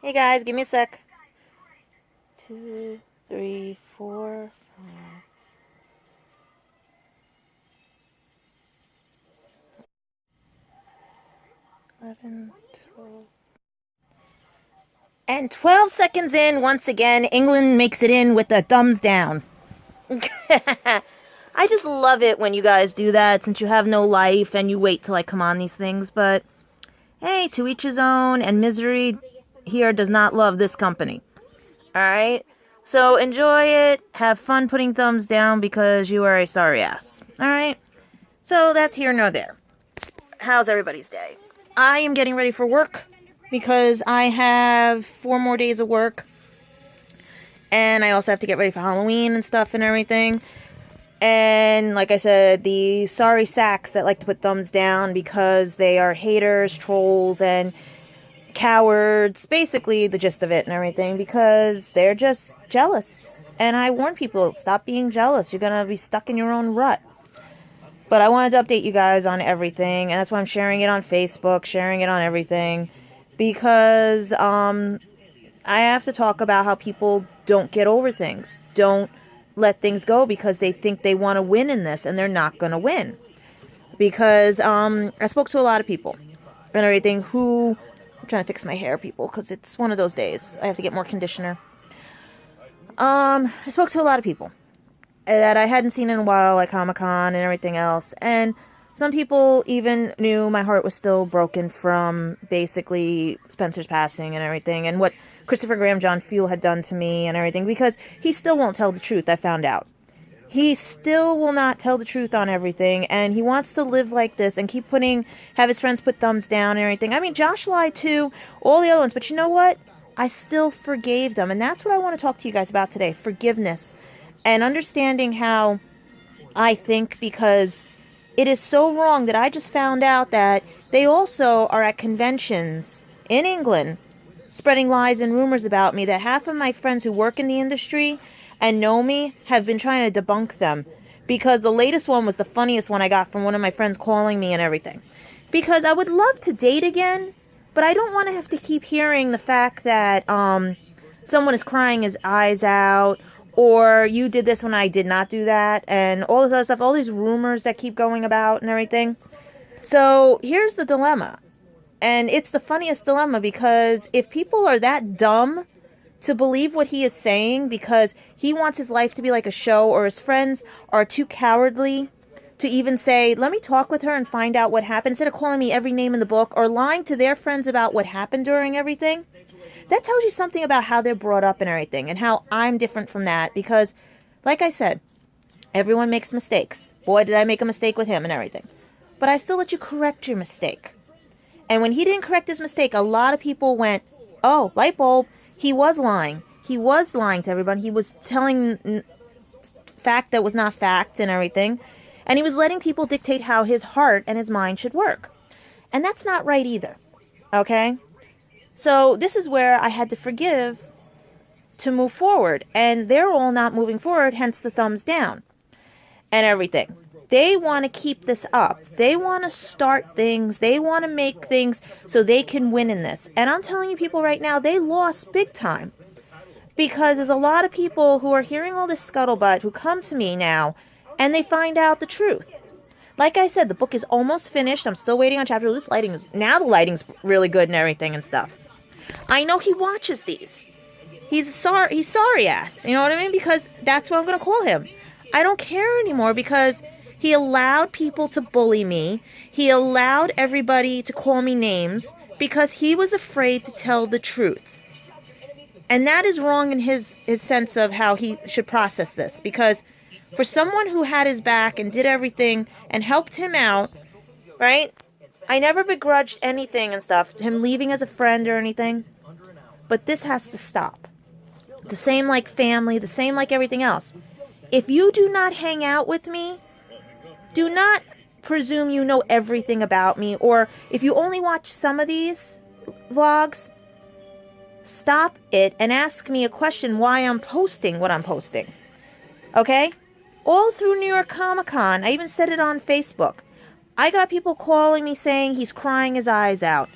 Hey guys, give me a sec. 2, 3, 4, 5. 11, 12. And 12 seconds in, once again, England makes it in with a thumbs down. I just love it when you guys do that, since you have no life and you wait till I come on these things. But hey, to each his own, and misery here does not love this company. Alright? So enjoy it. Have fun putting thumbs down because you are a sorry ass. Alright? So that's here nor there. How's everybody's day? I am getting ready for work because I have 4 more days of work. And I also have to get ready for Halloween and stuff and everything. And like I said, the sorry sacks that like to put thumbs down because they are haters, trolls, and cowards. Basically, the gist of it and everything, because they're just jealous. And I warn people, stop being jealous. You're going to be stuck in your own rut. But I wanted to update you guys on everything, and that's why I'm sharing it on Facebook, sharing it on everything, because I have to talk about how people don't get over things, don't let things go because they think they want to win in this, and they're not going to win. Because I spoke to a lot of people and everything who... I'm trying to fix my hair, people, because it's one of those days. I have to get more conditioner. I spoke to a lot of people that I hadn't seen in a while, like Comic-Con and everything else. And some people even knew my heart was still broken from basically Spencer's passing and everything, and what Christopher Graham John Fuel had done to me and everything, because he still won't tell the truth, I found out. He still will not tell the truth on everything, and he wants to live like this and keep have his friends put thumbs down and everything. I mean, Josh lied too, all the other ones, but you know what? I still forgave them, and that's what I want to talk to you guys about today, forgiveness. And understanding how I think, because it is so wrong that I just found out that they also are at conventions in England spreading lies and rumors about me, that half of my friends who work in the industry and know me have been trying to debunk them. Because the latest one was the funniest one I got from one of my friends calling me and everything. Because I would love to date again, but I don't want to have to keep hearing the fact that someone is crying his eyes out, or you did this when I did not do that, and all this other stuff, all these rumors that keep going about and everything. So here's the dilemma. And it's the funniest dilemma, because if people are that dumb to believe what he is saying because he wants his life to be like a show, or his friends are too cowardly to even say, let me talk with her and find out what happened, instead of calling me every name in the book or lying to their friends about what happened during everything, that tells you something about how they're brought up and everything, and how I'm different from that. Because, like I said, everyone makes mistakes. Boy, did I make a mistake with him and everything. But I still let you correct your mistake. And when he didn't correct his mistake, a lot of people went, oh, light bulb, he was lying. He was lying to everybody. He was telling fact that was not fact and everything. And he was letting people dictate how his heart and his mind should work. And that's not right either. Okay? So this is where I had to forgive to move forward. And they're all not moving forward, hence the thumbs down and everything. They want to keep this up. They want to start things. They want to make things so they can win in this. And I'm telling you, people, right now, they lost big time. Because there's a lot of people who are hearing all this scuttlebutt who come to me now and they find out the truth. Like I said, the book is almost finished. I'm still waiting on chapter 2. Now the lighting's really good and everything and stuff. I know he watches these. He's sorry ass. You know what I mean? Because that's what I'm going to call him. I don't care anymore, because he allowed people to bully me. He allowed everybody to call me names because he was afraid to tell the truth. And that is wrong in his sense of how he should process this. Because for someone who had his back and did everything and helped him out, right? I never begrudged anything and stuff, him leaving as a friend or anything. But this has to stop. The same like family, the same like everything else. If you do not hang out with me, do not presume you know everything about me. Or if you only watch some of these vlogs, stop it and ask me a question why I'm posting what I'm posting. Okay? All through New York Comic-Con, I even said it on Facebook. I got people calling me saying he's crying his eyes out.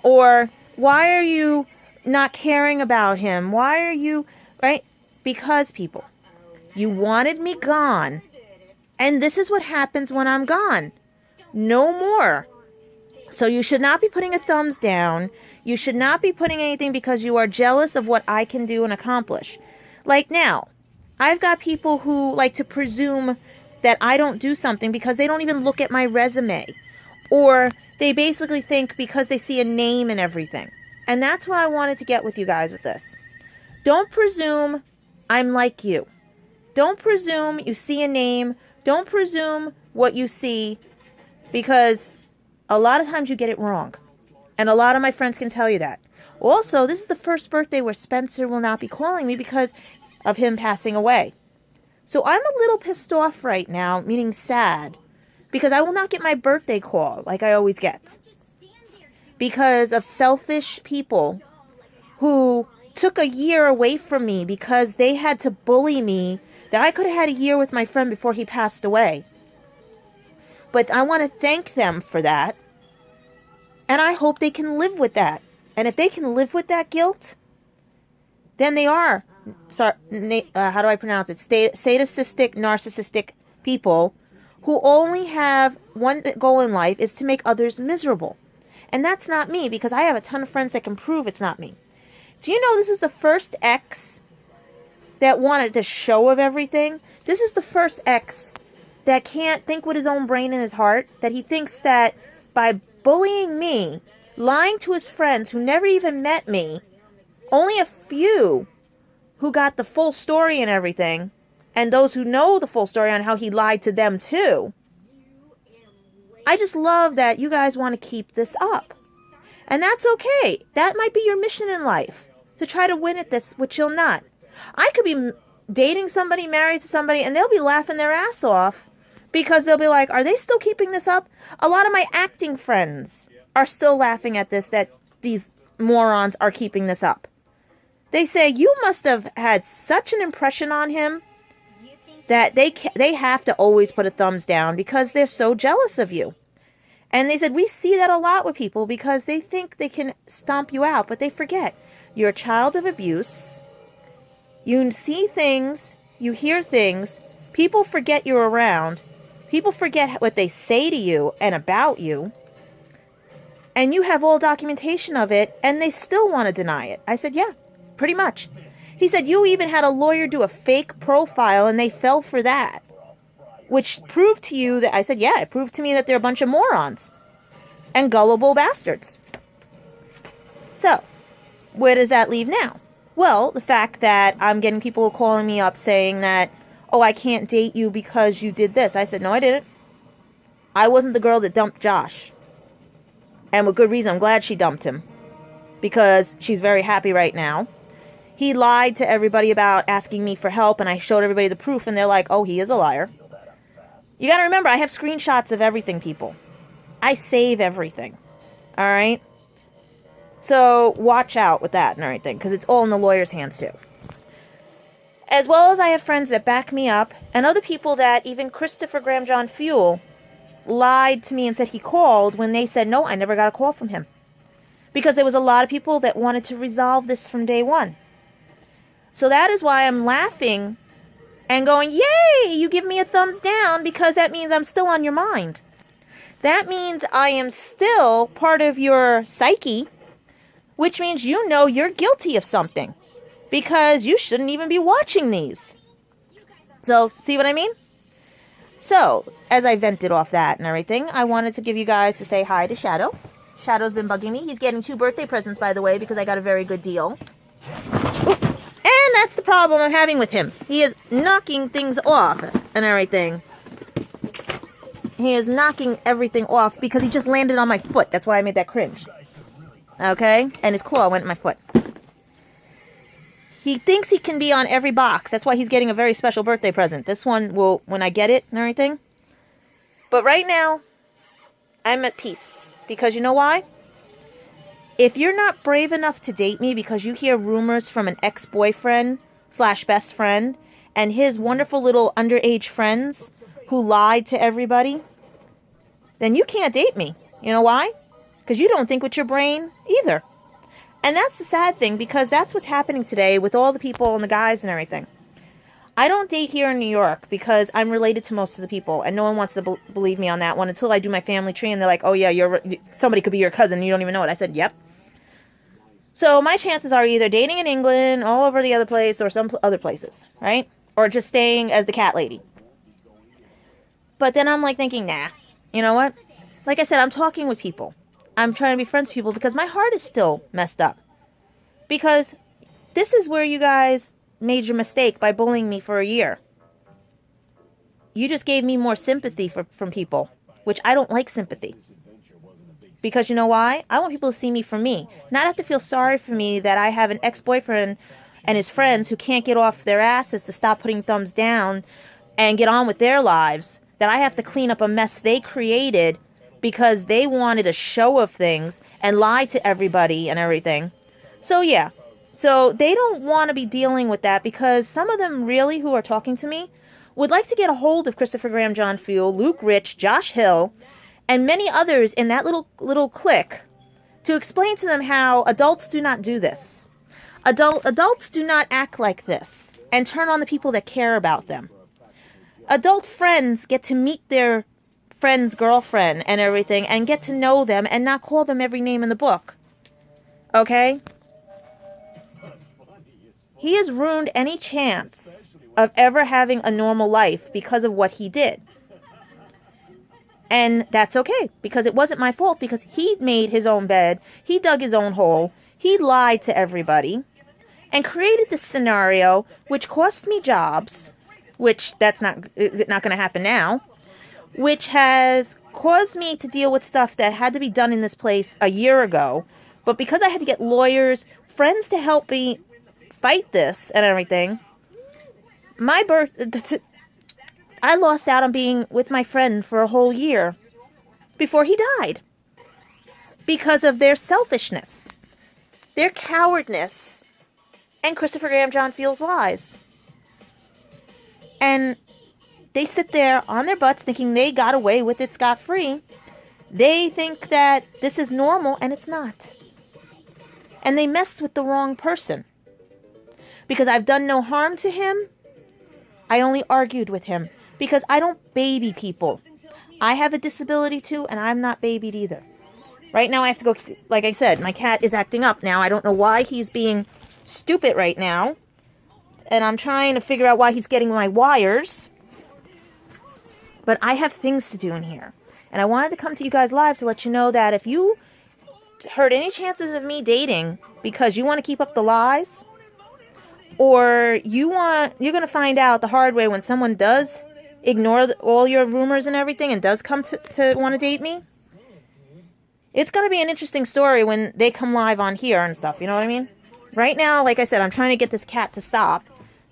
Or, why are you not caring about him? Why are you, right? Because, people, you wanted me gone. And this is what happens when I'm gone. No more. So you should not be putting a thumbs down. You should not be putting anything because you are jealous of what I can do and accomplish. Like now, I've got people who like to presume that I don't do something because they don't even look at my resume. Or they basically think because they see a name and everything. And that's what I wanted to get with you guys with this. Don't presume I'm like you. Don't presume you see a name. Don't presume what you see, because a lot of times you get it wrong. And a lot of my friends can tell you that. Also, this is the first birthday where Spencer will not be calling me because of him passing away. So I'm a little pissed off right now, meaning sad, because I will not get my birthday call like I always get. Because of selfish people who took a year away from me because they had to bully me that I could have had a year with my friend before he passed away. But I want to thank them for that. And I hope they can live with that. And if they can live with that guilt, then they are, how do I pronounce it? Sadistic, narcissistic people who only have one goal in life, is to make others miserable. And that's not me, because I have a ton of friends that can prove it's not me. Do you know this is the first ex that wanted the show of everything? This is the first ex that can't think with his own brain in his heart, that he thinks that by bullying me, lying to his friends who never even met me, only a few who got the full story and everything, and those who know the full story on how he lied to them too. I just love that you guys want to keep this up. And that's okay. That might be your mission in life, to try to win at this, which you'll not. I could be dating somebody, married to somebody, and they'll be laughing their ass off because they'll be like, are they still keeping this up? A lot of my acting friends are still laughing at this, that these morons are keeping this up. They say, you must have had such an impression on him that they have to always put a thumbs down because they're so jealous of you. And they said, we see that a lot with people because they think they can stomp you out, but they forget. You're a child of abuse. You see things, you hear things, people forget you're around, people forget what they say to you and about you, and you have all documentation of it, and they still want to deny it. I said, yeah, pretty much. He said, you even had a lawyer do a fake profile, and they fell for that, which proved to you that, I said, yeah, it proved to me that they're a bunch of morons and gullible bastards. So, where does that leave now? Well, the fact that I'm getting people calling me up saying that, oh, I can't date you because you did this. I said, no, I didn't. I wasn't the girl that dumped Josh. And with good reason. I'm glad she dumped him, because she's very happy right now. He lied to everybody about asking me for help, and I showed everybody the proof, and they're like, oh, he is a liar. You got to remember, I have screenshots of everything, people. I save everything. All right? So watch out with that and everything, because it's all in the lawyer's hands too. As well as I have friends that back me up, and other people that even Christopher Graham John Fuel lied to me and said he called when they said, no, I never got a call from him. Because there was a lot of people that wanted to resolve this from day one. So that is why I'm laughing and going, yay, you give me a thumbs down, because that means I'm still on your mind. That means I am still part of your psyche, which means you know you're guilty of something, because you shouldn't even be watching these. So, see what I mean? So, as I vented off that and everything, I wanted to give you guys to say hi to Shadow. Shadow's been bugging me. He's getting 2 birthday presents, by the way, because I got a very good deal. Ooh. And that's the problem I'm having with him. He is knocking things off and everything. He is knocking everything off because he just landed on my foot. That's why I made that cringe. Okay? And his claw went in my foot. He thinks he can be on every box. That's why he's getting a very special birthday present. This one will, when I get it and everything. But right now, I'm at peace. Because you know why? If you're not brave enough to date me because you hear rumors from an ex-boyfriend / best friend and his wonderful little underage friends who lied to everybody, then you can't date me. You know why? Because you don't think with your brain either. And that's the sad thing, because that's what's happening today with all the people and the guys and everything. I don't date here in New York because I'm related to most of the people, and no one wants to believe me on that one until I do my family tree, and they're like, oh yeah, somebody could be your cousin, and you don't even know it. I said, yep. So my chances are either dating in England, all over the other place, or some other places, right? Or just staying as the cat lady. But then I'm like thinking, nah, you know what? Like I said, I'm talking with people. I'm trying to be friends with people because my heart is still messed up. Because this is where you guys made your mistake by bullying me for a year. You just gave me more sympathy from people, which I don't like sympathy. Because you know why? I want people to see me for me. Not have to feel sorry for me that I have an ex-boyfriend and his friends who can't get off their asses to stop putting thumbs down and get on with their lives. That I have to clean up a mess they created because they wanted a show of things and lie to everybody and everything. So yeah. So they don't want to be dealing with that, because some of them really who are talking to me would like to get a hold of Christopher Graham, John Fuel, Luke Rich, Josh Hill, and many others in that little clique to explain to them how adults do not do this. Adults do not act like this and turn on the people that care about them. Adult friends get to meet their friend's girlfriend and everything and get to know them and not call them every name in the book. Okay? He has ruined any chance of ever having a normal life because of what he did. And that's okay, because it wasn't my fault, because he made his own bed, he dug his own hole, he lied to everybody, and created this scenario which cost me jobs, which that's not going to happen now, which has caused me to deal with stuff that had to be done in this place a year ago. But because I had to get lawyers, friends to help me fight this and everything, I lost out on being with my friend for a whole year before he died. Because of their selfishness, their cowardness, and Christopher Graham John Fuel's lies. And they sit there on their butts thinking they got away with it scot-free. They think that this is normal, and it's not. And they messed with the wrong person. Because I've done no harm to him, I only argued with him. Because I don't baby people. I have a disability too, and I'm not babied either. Right now I have to go, like I said, my cat is acting up now. I don't know why he's being stupid right now. And I'm trying to figure out why he's getting my wires. But I have things to do in here. And I wanted to come to you guys live to let you know that if you heard any chances of me dating because you want to keep up the lies, or you're going to find out the hard way when someone does ignore all your rumors and everything and does come to want to date me, it's going to be an interesting story when they come live on here and stuff, you know what I mean? Right now, like I said, I'm trying to get this cat to stop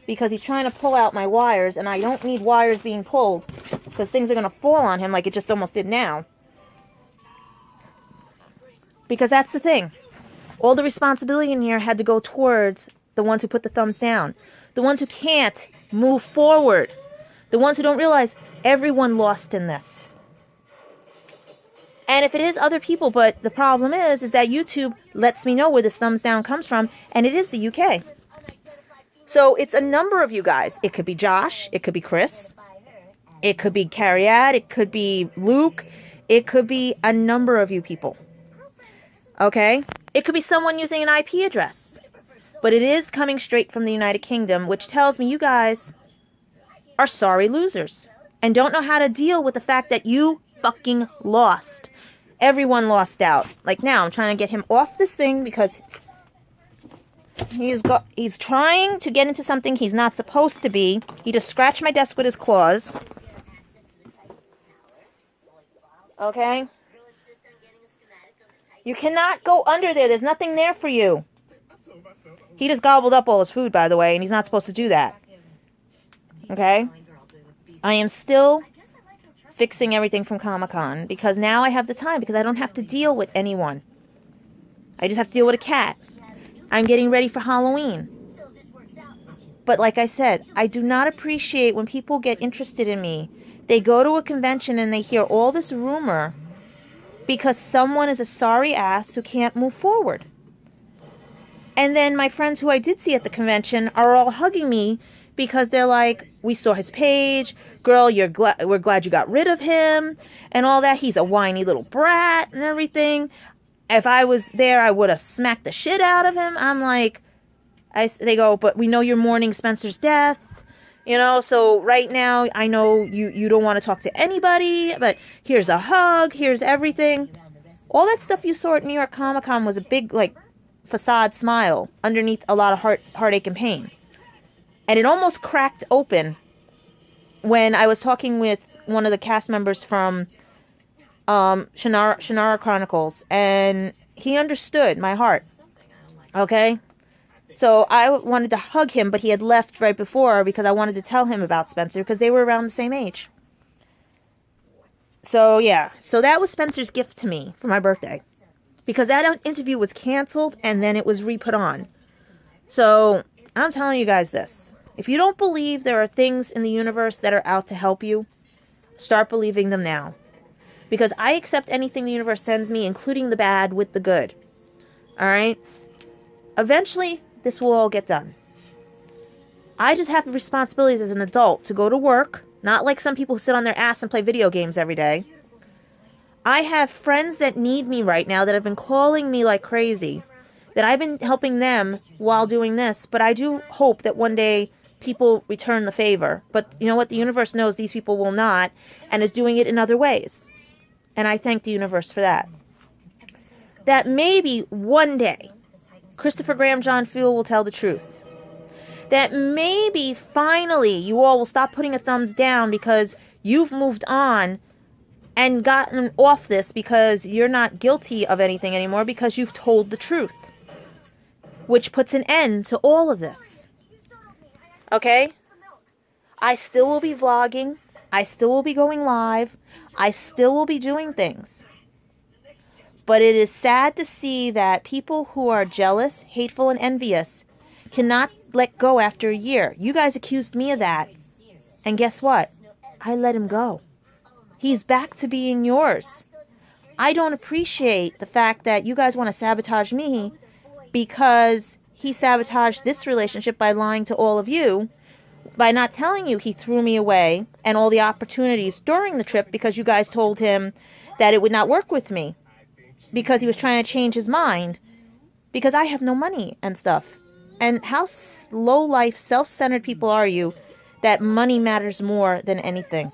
because he's trying to pull out my wires, and I don't need wires being pulled because things are going to fall on him like it just almost did now. Because that's the thing. All the responsibility in here had to go towards the ones who put the thumbs down. The ones who can't move forward. The ones who don't realize everyone lost in this. And if it is other people, but the problem is that YouTube lets me know where this thumbs down comes from, and it is the UK. So it's a number of you guys. It could be Josh. It could be Chris. It could be Carriad. It could be Luke. It could be a number of you people. Okay? It could be someone using an IP address. But it is coming straight from the United Kingdom, which tells me you guys are sorry losers and don't know how to deal with the fact that you fucking lost. Everyone lost out. Like now, I'm trying to get him off this thing because he's trying to get into something he's not supposed to be. He just scratched my desk with his claws. Okay? You cannot go under there. There's nothing there for you. He just gobbled up all his food, by the way, and he's not supposed to do that. Okay? I am still fixing everything from Comic-Con because now I have the time because I don't have to deal with anyone. I just have to deal with a cat. I'm getting ready for Halloween. But like I said, I do not appreciate when people get interested in me. They go to a convention and they hear all this rumor because someone is a sorry ass who can't move forward. And then my friends who I did see at the convention are all hugging me because they're like, we saw his page. Girl, we're glad you got rid of him and all that. He's a whiny little brat and everything. If I was there, I would have smacked the shit out of him. I'm like, they go, but we know you're mourning Spencer's death. You know, so right now, I know you don't want to talk to anybody, but here's a hug, here's everything. All that stuff you saw at New York Comic Con was a big, like, facade smile underneath a lot of heartache and pain. And it almost cracked open when I was talking with one of the cast members from Shannara Chronicles, and he understood my heart. Okay? So I wanted to hug him, but he had left right before because I wanted to tell him about Spencer because they were around the same age. So, yeah. So that was Spencer's gift to me for my birthday. Because that interview was canceled and then it was re-put on. So, I'm telling you guys this. If you don't believe there are things in the universe that are out to help you, start believing them now. Because I accept anything the universe sends me, including the bad with the good. Alright? Eventually, this will all get done. I just have responsibilities as an adult to go to work, not like some people who sit on their ass and play video games every day. I have friends that need me right now that have been calling me like crazy, that I've been helping them while doing this, but I do hope that one day people return the favor. But you know what? The universe knows these people will not, and is doing it in other ways. And I thank the universe for that. That maybe one day, Christopher Graham John Fuel will tell the truth. That maybe finally you all will stop putting a thumbs down because you've moved on and gotten off this because you're not guilty of anything anymore because you've told the truth. Which puts an end to all of this. Okay? I still will be vlogging. I still will be going live. I still will be doing things. But it is sad to see that people who are jealous, hateful, and envious cannot let go after a year. You guys accused me of that. And guess what? I let him go. He's back to being yours. I don't appreciate the fact that you guys want to sabotage me because he sabotaged this relationship by lying to all of you, by not telling you he threw me away and all the opportunities during the trip because you guys told him that it would not work with me because he was trying to change his mind because I have no money and stuff. And how low-life, self-centered people are you that money matters more than anything?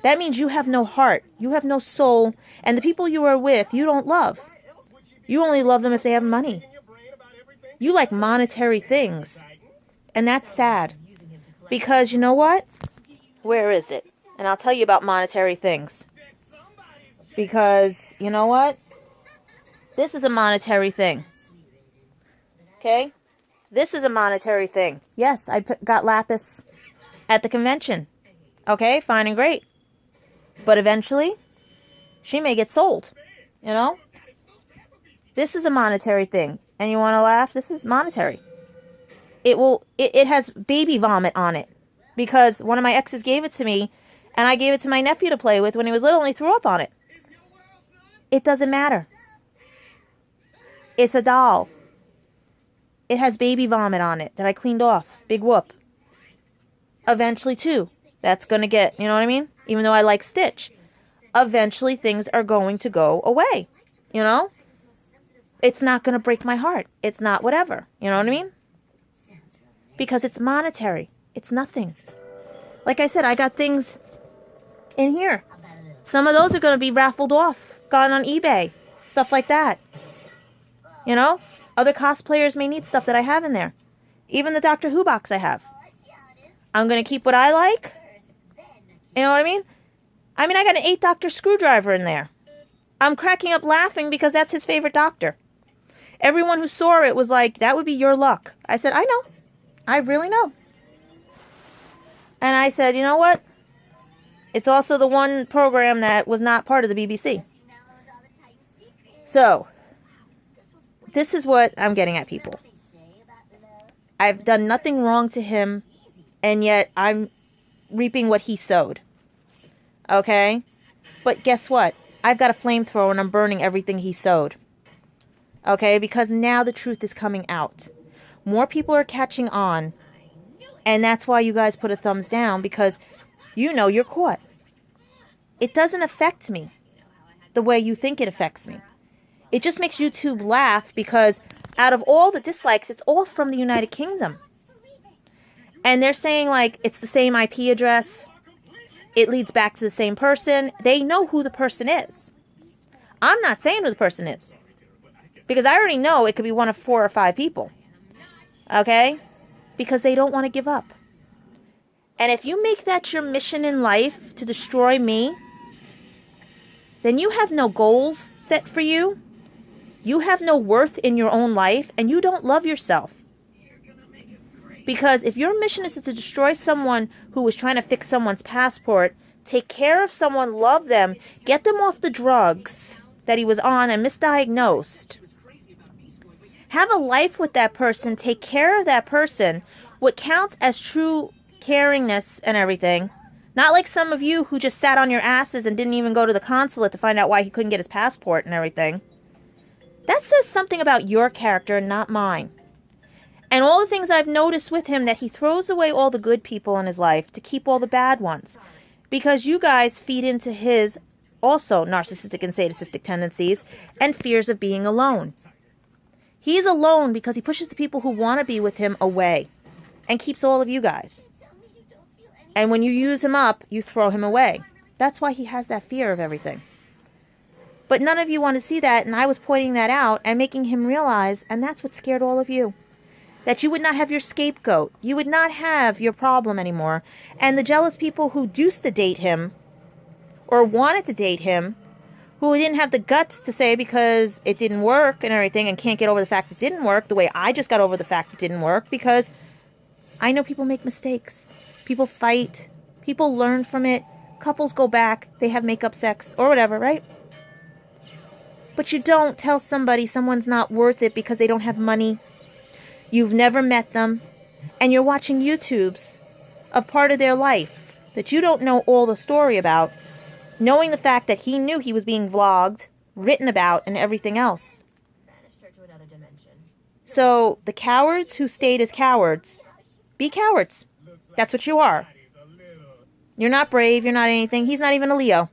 That means you have no heart. You have no soul. And the people you are with, you don't love. You only love them if they have money. You like monetary things. And that's sad. Because you know what? Where is it? And I'll tell you about monetary things. Because, you know what? This is a monetary thing. Okay? This is a monetary thing. Yes, I got lapis at the convention. Okay, fine and great. But eventually, she may get sold. You know? This is a monetary thing. And you want to laugh? This is monetary. It has baby vomit on it. Because one of my exes gave it to me, and I gave it to my nephew to play with when he was little, and he threw up on it. It doesn't matter. It's a doll. It has baby vomit on it that I cleaned off. Big whoop. Eventually, too, that's going to get, you know what I mean? Even though I like Stitch. Eventually, things are going to go away. You know? It's not going to break my heart. It's not whatever. You know what I mean? Because it's monetary. It's nothing. Like I said, I got things in here. Some of those are going to be raffled off. Gone on eBay. Stuff like that. You know? Other cosplayers may need stuff that I have in there. Even the Doctor Who box I have. I'm going to keep what I like. You know what I mean? I got an 8-Doctor screwdriver in there. I'm cracking up laughing because that's his favorite doctor. Everyone who saw it was like, that would be your luck. I said, I know. I really know. And I said, you know what? It's also the one program that was not part of the BBC. So, this is what I'm getting at, people. I've done nothing wrong to him, and yet I'm reaping what he sowed. Okay? But guess what? I've got a flamethrower and I'm burning everything he sowed. Okay, because now the truth is coming out. More people are catching on. And that's why you guys put a thumbs down, because you know you're caught. It doesn't affect me the way you think it affects me. It just makes YouTube laugh because out of all the dislikes, it's all from the United Kingdom. And they're saying like it's the same IP address. It leads back to the same person. They know who the person is. I'm not saying who the person is, because I already know it could be one of 4 or 5 people. Okay? Because they don't want to give up. And if you make that your mission in life to destroy me, then you have no goals set for you. You have no worth in your own life, and you don't love yourself. Because if your mission is to destroy someone who was trying to fix someone's passport, take care of someone, love them, get them off the drugs that he was on and misdiagnosed, have a life with that person, take care of that person, what counts as true caringness and everything. Not like some of you who just sat on your asses and didn't even go to the consulate to find out why he couldn't get his passport and everything. That says something about your character and not mine. And all the things I've noticed with him, that he throws away all the good people in his life to keep all the bad ones. Because you guys feed into his also narcissistic and sadistic tendencies and fears of being alone. He's alone because he pushes the people who want to be with him away and keeps all of you guys. And when you use him up, you throw him away. That's why he has that fear of everything. But none of you want to see that, and I was pointing that out and making him realize, and that's what scared all of you. That you would not have your scapegoat. You would not have your problem anymore. And the jealous people who used to date him, or wanted to date him, who didn't have the guts to say because it didn't work and everything, and can't get over the fact it didn't work, the way I just got over the fact it didn't work, because I know people make mistakes. People fight. People learn from it. Couples go back. They have make-up sex or whatever, right? But you don't tell somebody someone's not worth it because they don't have money. You've never met them, and you're watching YouTubes of part of their life that you don't know all the story about, knowing the fact that he knew he was being vlogged, written about, and everything else. So the cowards who stayed as cowards, be cowards. That's what you are. You're not brave. You're not anything. He's not even a Leo.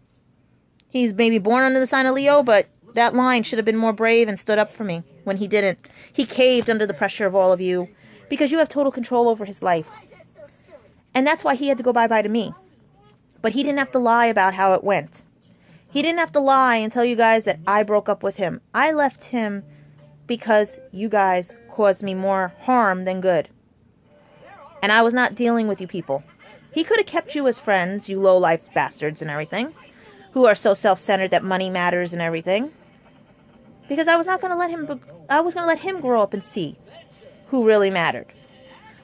He's maybe born under the sign of Leo, but that line should have been more brave and stood up for me when he didn't. He caved under the pressure of all of you because you have total control over his life. And that's why he had to go bye-bye to me. But he didn't have to lie about how it went. He didn't have to lie and tell you guys that I broke up with him. I left him because you guys caused me more harm than good. And I was not dealing with you people. He could have kept you as friends, you low-life bastards and everything, who are so self-centered that money matters and everything. Because I was not going to let him, I was going to let him grow up and see who really mattered.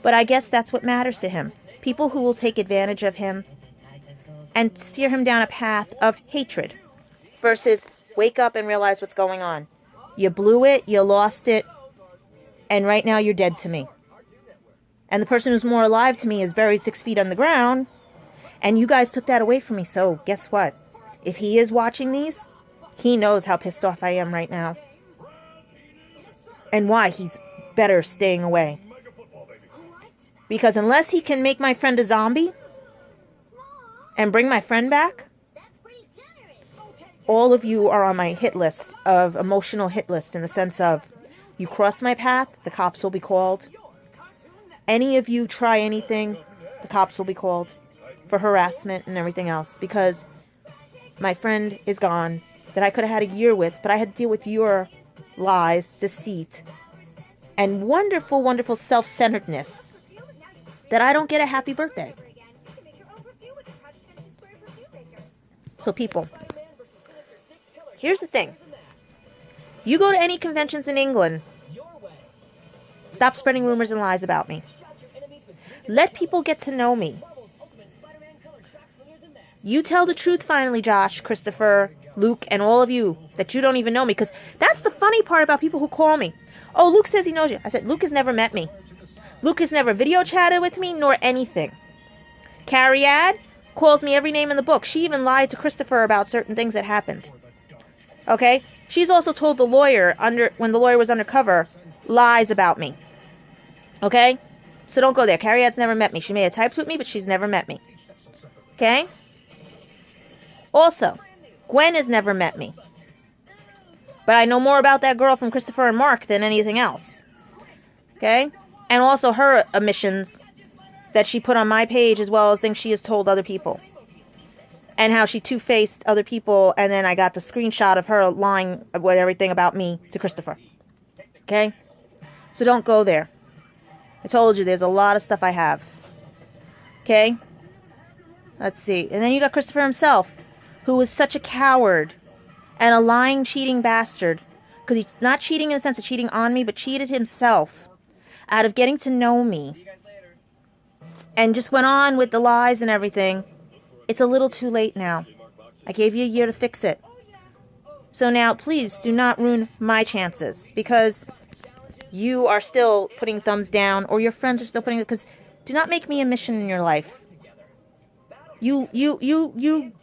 But I guess that's what matters to him. People who will take advantage of him and steer him down a path of hatred versus wake up and realize what's going on. You blew it, you lost it, and right now you're dead to me. And the person who's more alive to me is buried 6 feet on the ground, and you guys took that away from me. So guess what? If he is watching these, he knows how pissed off I am right now. And why he's better staying away. Because unless he can make my friend a zombie and bring my friend back, all of you are on my hit list, of emotional hit list, in the sense of you cross my path, the cops will be called. Any of you try anything, the cops will be called for harassment and everything else. Because my friend is gone, that I could have had a year with, but I had to deal with your lies, deceit, and wonderful, wonderful self-centeredness, that I don't get a happy birthday. So people, here's the thing. You go to any conventions in England, stop spreading rumors and lies about me. Let people get to know me. You tell the truth finally, Josh, Christopher, Luke, and all of you that you don't even know me. Because that's the funny part about people who call me. Oh, Luke says he knows you. I said, Luke has never met me. Luke has never video chatted with me, nor anything. Carrie calls me every name in the book. She even lied to Christopher about certain things that happened. Okay? She's also told the lawyer, when the lawyer was undercover, lies about me. Okay? So don't go there. Carrie Ann's never met me. She may have typed with me, but she's never met me. Okay? Also, Gwen has never met me. But I know more about that girl from Christopher and Mark than anything else. Okay? And also her omissions that she put on my page, as well as things she has told other people. And how she two-faced other people, and then I got the screenshot of her lying with everything about me to Christopher. Okay? So don't go there. I told you, there's a lot of stuff I have. Okay? Let's see. And then you got Christopher himself, who was such a coward and a lying, cheating bastard. Because he's not cheating in the sense of cheating on me, but cheated himself out of getting to know me. And just went on with the lies and everything. It's a little too late now. I gave you a year to fix it. So now, please, do not ruin my chances. Because you are still putting thumbs down, or your friends are still putting it, because do not make me a mission in your life. You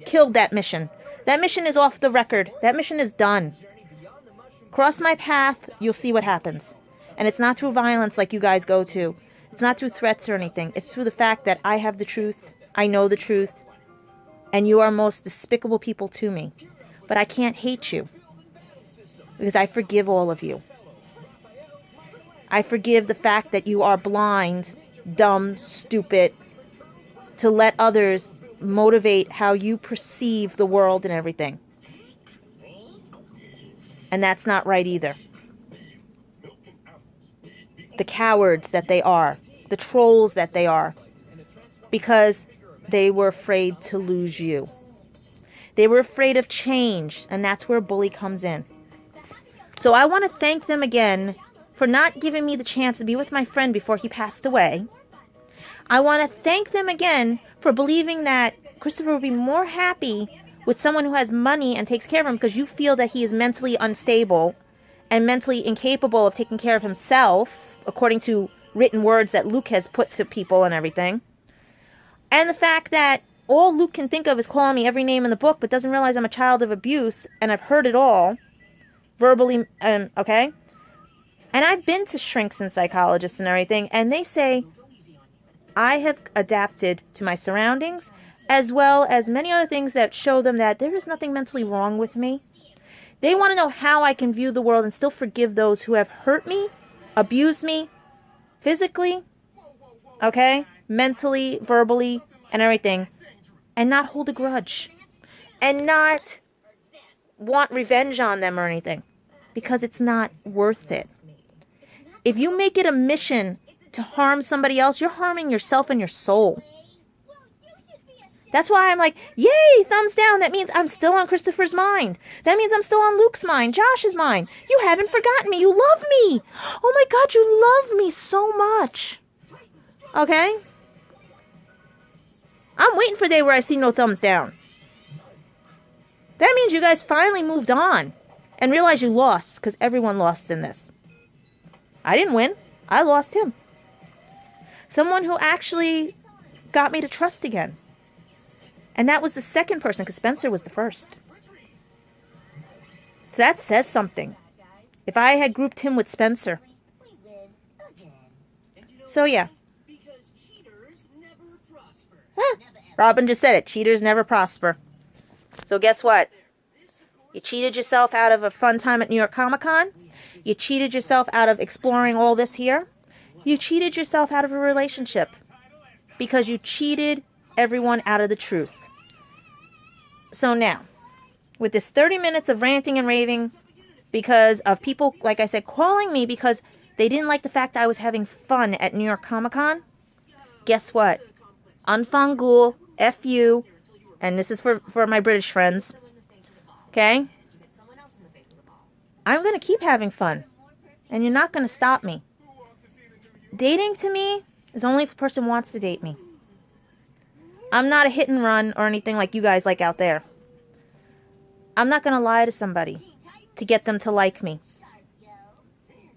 killed that mission. That mission is off the record. That mission is done. Cross my path, you'll see what happens. And it's not through violence like you guys go to. It's not through threats or anything. It's through the fact that I have the truth. I know the truth. And you are most despicable people to me. But I can't hate you. Because I forgive all of you. I forgive the fact that you are blind, dumb, stupid, to let others motivate how you perceive the world and everything. And that's not right either. The cowards that they are, the trolls that they are, because they were afraid to lose you. They were afraid of change, and that's where bully comes in. So I want to thank them again for not giving me the chance to be with my friend before he passed away. I want to thank them again for believing that Christopher would be more happy with someone who has money and takes care of him, because you feel that he is mentally unstable and mentally incapable of taking care of himself, according to written words that Luke has put to people and everything. And the fact that all Luke can think of is calling me every name in the book, but doesn't realize I'm a child of abuse, and I've heard it all, verbally, okay? And I've been to shrinks and psychologists and everything, and they say I have adapted to my surroundings, as well as many other things that show them that there is nothing mentally wrong with me. They want to know how I can view the world and still forgive those who have hurt me, abused me, physically, okay, mentally, verbally, and everything, and not hold a grudge, and not want revenge on them or anything, because it's not worth it. If you make it a mission to harm somebody else, you're harming yourself and your soul. That's why I'm like, yay, thumbs down. That means I'm still on Christopher's mind. That means I'm still on Luke's mind, Josh's mind. You haven't forgotten me. You love me. Oh my God, you love me so much. Okay? I'm waiting for the day where I see no thumbs down. That means you guys finally moved on and realized you lost, because everyone lost in this. I didn't win. I lost him. Someone who actually got me to trust again. And that was the second person, because Spencer was the first. So that says something. If I had grouped him with Spencer. So yeah. Ah, Robin just said it. Cheaters never prosper. So guess what? You cheated yourself out of a fun time at New York Comic Con. You cheated yourself out of exploring all this here. You cheated yourself out of a relationship. Because you cheated everyone out of the truth. So now, with this 30 minutes of ranting and raving, because of people, like I said, calling me because they didn't like the fact I was having fun at New York Comic Con, guess what? Unfangul, F you, and this is for my British friends, okay? I'm going to keep having fun, and you're not going to stop me. Dating to me is only if the person wants to date me. I'm not a hit and run or anything like you guys like out there. I'm not going to lie to somebody to get them to like me.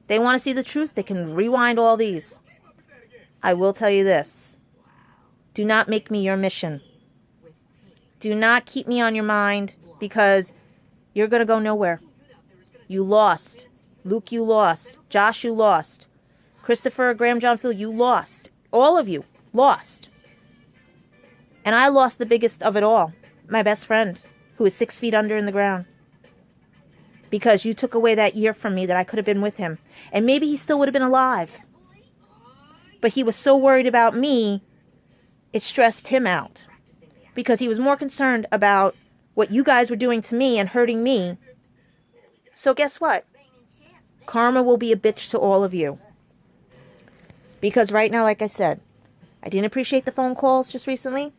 They want to see the truth, they can rewind all these. I will tell you this. Do not make me your mission. Do not keep me on your mind, because you're going to go nowhere. You lost. Luke, you lost. Josh, you lost. Christopher, Graham, John, Phil, you lost. All of you lost. And I lost the biggest of it all. My best friend, who is 6 feet under in the ground. Because you took away that year from me that I could have been with him. And maybe he still would have been alive. But he was so worried about me, it stressed him out. Because he was more concerned about what you guys were doing to me and hurting me. So guess what? Karma will be a bitch to all of you. Because right now, like I said, I didn't appreciate the phone calls just recently.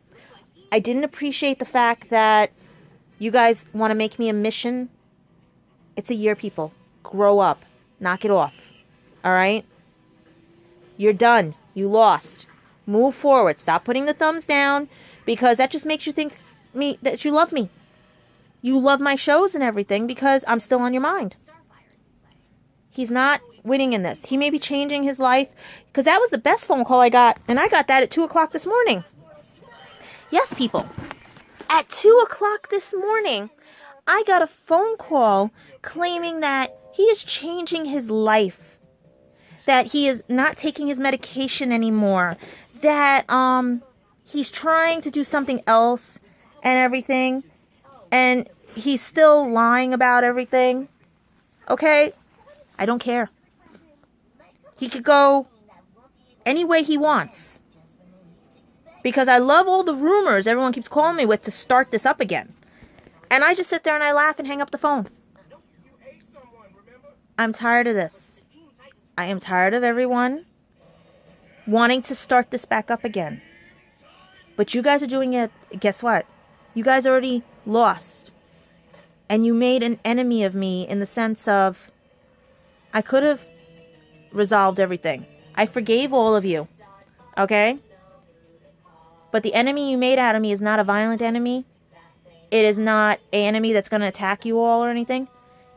I didn't appreciate the fact that you guys want to make me a mission. It's a year, people. Grow up. Knock it off. All right? You're done. You lost. Move forward. Stop putting the thumbs down, because that just makes you think that you love me. You love my shows and everything because I'm still on your mind. He's not winning in this. He may be changing his life, because that was the best phone call I got, and I got that at 2 o'clock this morning. Yes, people. At 2 o'clock this morning, I got a phone call claiming that he is changing his life, that he is not taking his medication anymore, that he's trying to do something else and everything, and he's still lying about everything. Okay? I don't care. He could go any way he wants. Because I love all the rumors everyone keeps calling me with to start this up again. And I just sit there and I laugh and hang up the phone. I'm tired of this. I am tired of everyone wanting to start this back up again. But you guys are doing it, guess what? You guys already lost. And you made an enemy of me in the sense of, I could have resolved everything. I forgave all of you. Okay? But the enemy you made out of me is not a violent enemy. It is not an enemy that's going to attack you all or anything.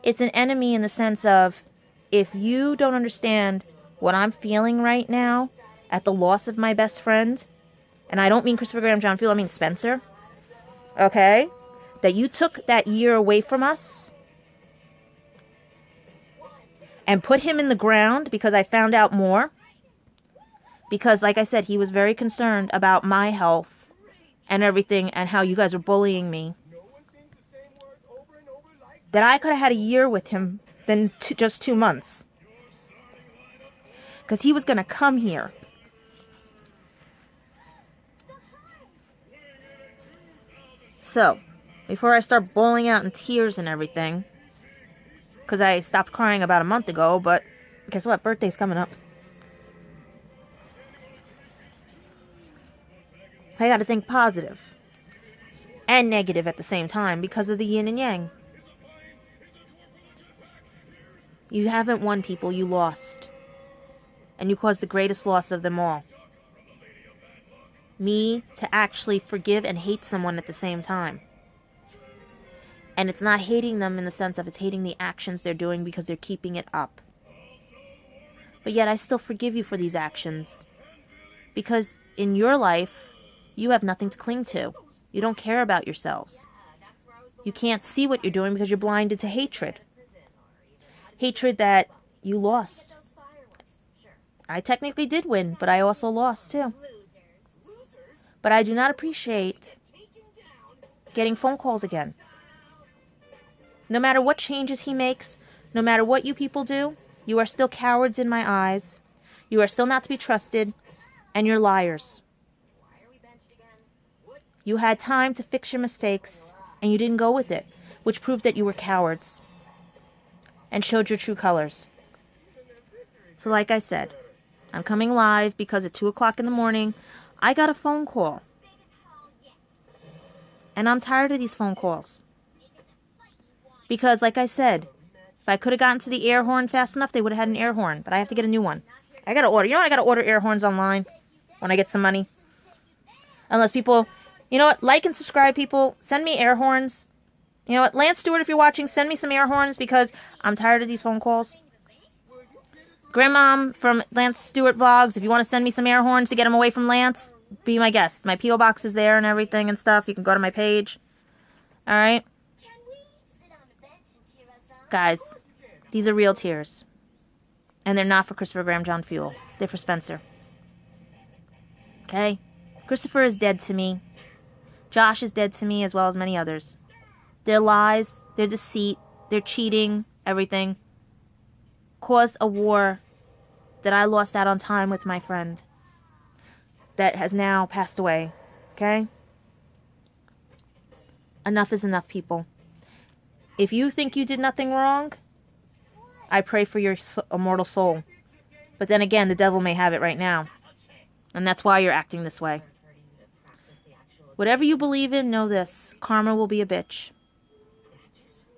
It's an enemy in the sense of, if you don't understand what I'm feeling right now at the loss of my best friend, and I don't mean Christopher, Graham, John, Phil, I mean Spencer. Okay? That you took that year away from us and put him in the ground because I found out more. Because, like I said, he was very concerned about my health and everything and how you guys were bullying me. That I could have had a year with him than just 2 months. Because he was going to come here. So, before I start bawling out in tears and everything, because I stopped crying about a month ago, but guess what? Birthday's coming up. I got to think positive and negative at the same time because of the yin and yang. You haven't won, people. You lost. And you caused the greatest loss of them all. Me to actually forgive and hate someone at the same time. And it's not hating them in the sense of it's hating the actions they're doing because they're keeping it up. But yet I still forgive you for these actions. Because in your life, you have nothing to cling to. You don't care about yourselves. You can't see what you're doing because you're blinded to hatred. Hatred that you lost. I technically did win, but I also lost too. But I do not appreciate getting phone calls again. No matter what changes he makes, no matter what you people do, you are still cowards in my eyes. You are still not to be trusted, and you're liars. You had time to fix your mistakes, and you didn't go with it, which proved that you were cowards and showed your true colors. So like I said, I'm coming live because at 2 o'clock in the morning, I got a phone call. And I'm tired of these phone calls. Because, like I said, if I could have gotten to the air horn fast enough, they would have had an air horn. But I have to get a new one. I got to order. You know what? I got to order air horns online when I get some money. Unless people... You know what? Like and subscribe, people. Send me air horns. You know what? Lance Stewart, if you're watching, send me some air horns because I'm tired of these phone calls. Grandmom from Lance Stewart Vlogs, if you want to send me some air horns to get them away from Lance, be my guest. My P.O. box is there and everything and stuff. You can go to my page. Alright? Guys, These are real tears. And they're not for Christopher Graham John Fuel. They're for Spencer. Okay? Christopher is dead to me. Josh is dead to me, as well as many others. Their lies, their deceit, their cheating, everything caused a war that I lost out on time with my friend that has now passed away. Okay? Enough is enough, people. If you think you did nothing wrong, I pray for your immortal soul. But then again, the devil may have it right now. And that's why you're acting this way. Whatever you believe in, know this. Karma will be a bitch.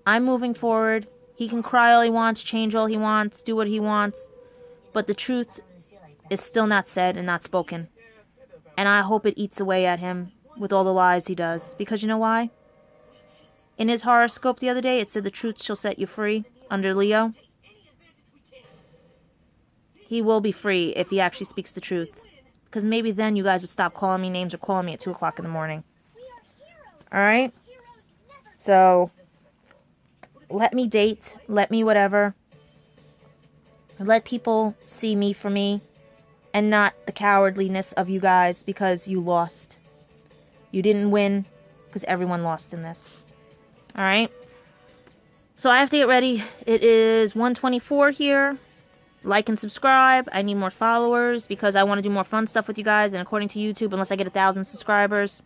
I'm moving forward. He can cry all he wants, change all he wants, do what he wants. But the truth is still not said and not spoken. And I hope it eats away at him with all the lies he does. Because you know why? In his horoscope the other day, it said the truth shall set you free under Leo. He will be free if he actually speaks the truth. Because maybe then you guys would stop calling me names or calling me at 2 o'clock in the morning. Alright? So, let me date. Let me whatever. Let people see me for me. And not the cowardliness of you guys because you lost. You didn't win because everyone lost in this. Alright? So I have to get ready. It is 1:24 here. Like and subscribe. I need more followers because I want to do more fun stuff with you guys. And according to YouTube, unless I get 1,000 subscribers,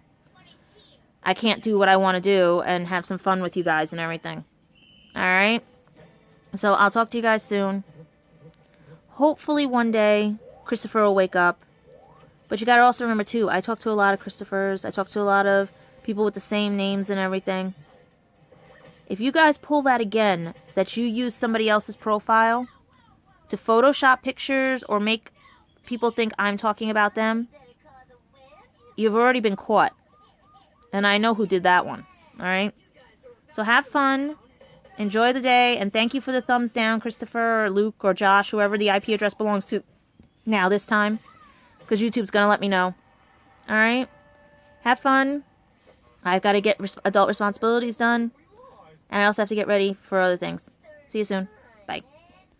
I can't do what I want to do and have some fun with you guys and everything. Alright? So I'll talk to you guys soon. Hopefully one day, Christopher will wake up. But you gotta also remember too, I talk to a lot of Christophers. I talk to a lot of people with the same names and everything. If you guys pull that again, that you use somebody else's profile to Photoshop pictures or make people think I'm talking about them, you've already been caught. And I know who did that one. Alright? So have fun. Enjoy the day. And thank you for the thumbs down, Christopher or Luke or Josh, whoever the IP address belongs to now this time. Because YouTube's going to let me know. Alright? Have fun. I've got to get adult responsibilities done. And I also have to get ready for other things. See you soon.